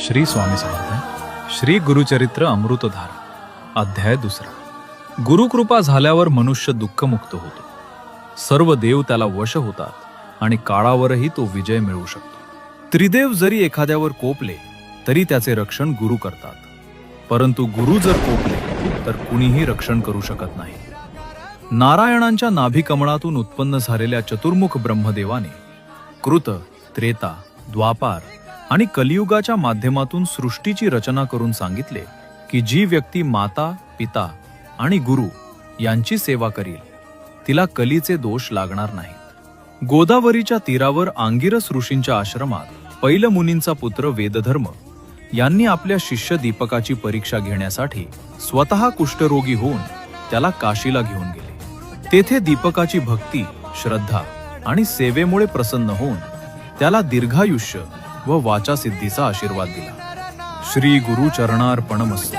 श्री स्वामी समर्थ. श्री गुरुचरित्र अमृतधारा अध्याय 2. गुरुकृपा झाल्यावर मनुष्य दुःखमुक्त होतो. सर्व देव त्याला वश होतात आणि काळावरही तो विजय मिळवू शकतो. त्रिदेव जरी एखाद्यावर कोपले तरी त्याचे रक्षण गुरु करतात, परंतु गुरु जर कोपले तर कुणीही रक्षण करू शकत नाही. नारायणांच्या नाभिकमळातून उत्पन्न झालेल्या चतुर्मुख ब्रह्मदेवाने कृत, त्रेता, द्वापार आणि कलियुगाच्या माध्यमातून सृष्टीची रचना करून सांगितले की जी व्यक्ती माता, पिता आणि गुरु यांची सेवा करील तिला कलीचे दोष लागणार नाहीत. गोदावरीच्या तीरावर आंगिरस ऋषींच्या आश्रमात पैल मुनींचा पुत्र वेदधर्म यांनी आपल्या शिष्य दीपकाची परीक्षा घेण्यासाठी स्वतः कुष्ठरोगी होऊन त्याला काशीला घेऊन गेले. तेथे दीपकाची भक्ती, श्रद्धा आणि सेवेमुळे प्रसन्न होऊन त्याला दीर्घायुष्य व वाचा सिद्धीचा आशीर्वाद दिला. श्री गुरु चरणार्पणमस्तु.